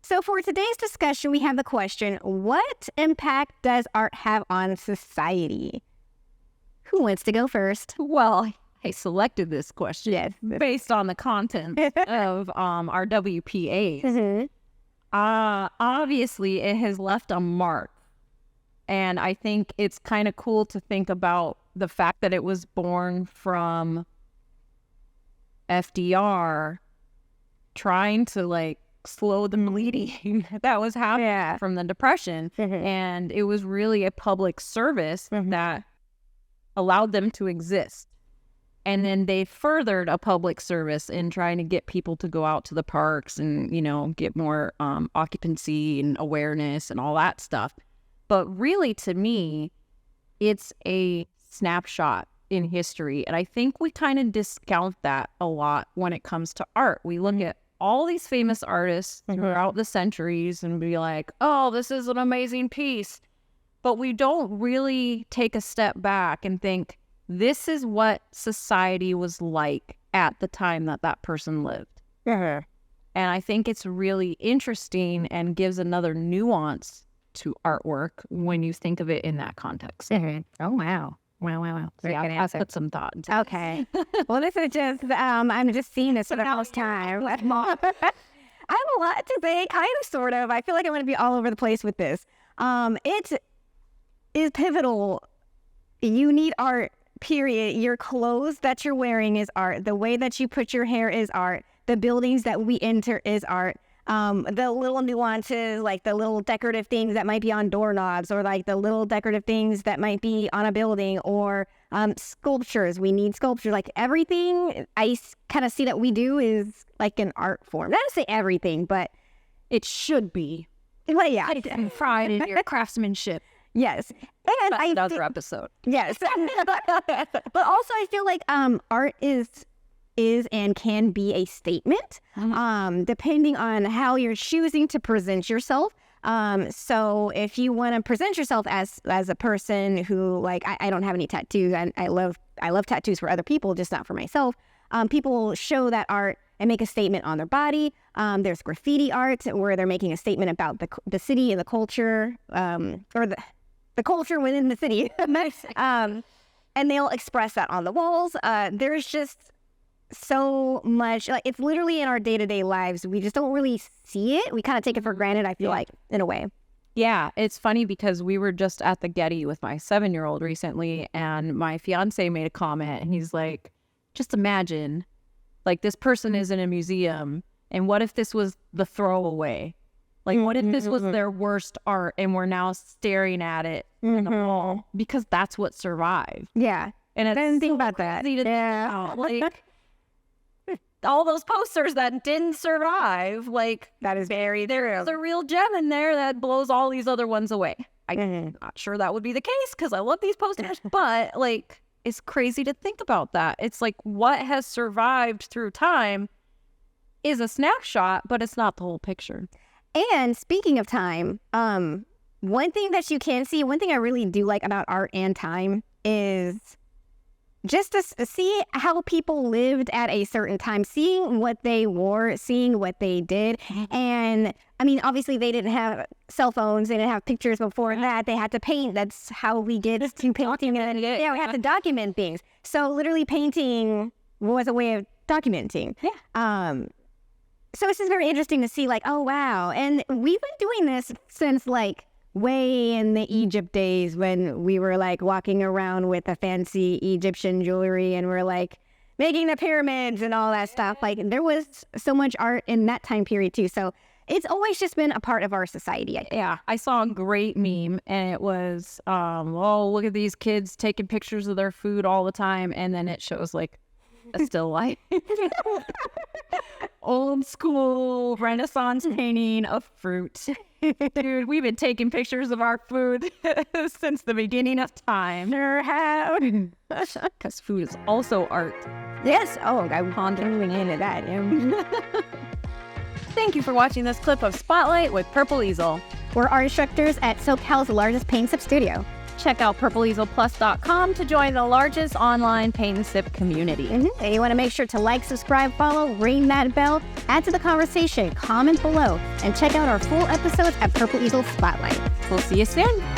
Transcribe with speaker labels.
Speaker 1: So for today's discussion, we have the question, what impact does art have on society? Who wants to go first?
Speaker 2: Well, I selected this question
Speaker 1: Yes.
Speaker 2: based on the content of our WPAs.
Speaker 1: Mm-hmm.
Speaker 2: Obviously, it has left a mark. And I think it's kind of cool to think about the fact that it was born from FDR trying to like slow the bleeding that was happening from the Depression.
Speaker 1: Mm-hmm.
Speaker 2: And it was really a public service that allowed them to exist. And then they furthered a public service in trying to get people to go out to the parks and, you know, get more occupancy and awareness and all that stuff. But really, to me, it's a snapshot in history. And I think we kind of discount that a lot when it comes to art. We look at all these famous artists throughout the centuries and be like, oh, this is an amazing piece. But we don't really take a step back and think, this is what society was like at the time that that person lived. And I think it's really interesting and gives another nuance to artwork when you think of it in that context.
Speaker 1: Oh, wow. Wow.
Speaker 2: So yeah, I'll put some thought into it.
Speaker 1: Okay. Well, this is just, I'm just seeing this for the first time. I have a lot to say, kind of, sort of. I feel like I'm going to be all over the place with this. It is pivotal. You need art, period. Your clothes that you're wearing is art. The way that you put your hair is art. The buildings that we enter is art. The little nuances, like the little decorative things that might be on doorknobs, or like the little decorative things that might be on a building, or sculptures. We need sculpture. Like everything I kind of see that we do is like an art form. Not to say everything, but
Speaker 2: it should be.
Speaker 1: Well, yeah.
Speaker 2: And pride in your craftsmanship.
Speaker 1: Yes. And
Speaker 2: That's another episode.
Speaker 1: Yes. But also I feel like art is and can be a statement, depending on how you're choosing to present yourself. So if you want to present yourself as a person who, like, I don't have any tattoos, and I love tattoos for other people, just not for myself. People show that art and make a statement on their body. There's graffiti art where they're making a statement about the city and the culture, or the culture within the city. And they'll express that on the walls. There's just so much, like, it's literally in our day-to-day lives. We just don't really see it. We kind of take it for granted, I feel like, in a way.
Speaker 2: Yeah, it's funny because we were just at the Getty with my 7-year-old recently, and my fiance made a comment, and he's like, just imagine, like, this person is in a museum, and what if this was the throwaway? Like, what if this was their worst art, and we're now staring at it in the mall? Because that's what survived.
Speaker 1: Yeah.
Speaker 2: And I
Speaker 1: didn't think about that.
Speaker 2: Yeah. Like, all those posters that didn't survive, like,
Speaker 1: that is very true.
Speaker 2: There's a real gem in there that blows all these other ones away. I'm not sure that would be the case because I love these posters, but, like, it's crazy to think about that. It's like what has survived through time is a snapshot, but it's not the whole picture.
Speaker 1: And speaking of time, one thing that you can see, one thing I really do like about art and time is just to see how people lived at a certain time, seeing what they wore, seeing what they did. And I mean, obviously they didn't have cell phones. They didn't have pictures before that. They had to paint. That's how we get to painting. And yeah, we have to document things. So literally painting was a way of documenting. Yeah. So it's just very interesting to see, like, oh, wow. And we've been doing this since, like, way in the Egypt days when we were, like, walking around with the fancy Egyptian jewelry and we're, like, making the pyramids and all that stuff. Like, there was so much art in that time period, too. So it's always just been a part of our society, I think.
Speaker 2: Yeah, I saw a great meme, and it was, oh, look at these kids taking pictures of their food all the time, and then it shows, like, a still life. Old school Renaissance painting of fruit. Dude, we've been taking pictures of our food since the beginning of time.
Speaker 1: Sure have.
Speaker 2: Because food is also art.
Speaker 1: Yes. Oh, I'm pondering into that.
Speaker 2: Thank you for watching this clip of Spotlight with Purple Easel.
Speaker 1: We're art instructors at SoCal's largest paint sub studio.
Speaker 2: check out purpleeaselplus.com to join the largest online paint and sip community.
Speaker 1: And you want to make sure to like, subscribe, follow, ring that bell, add to the conversation, comment below, and check out our full episodes at Purple Easel Spotlight.
Speaker 2: We'll see you soon.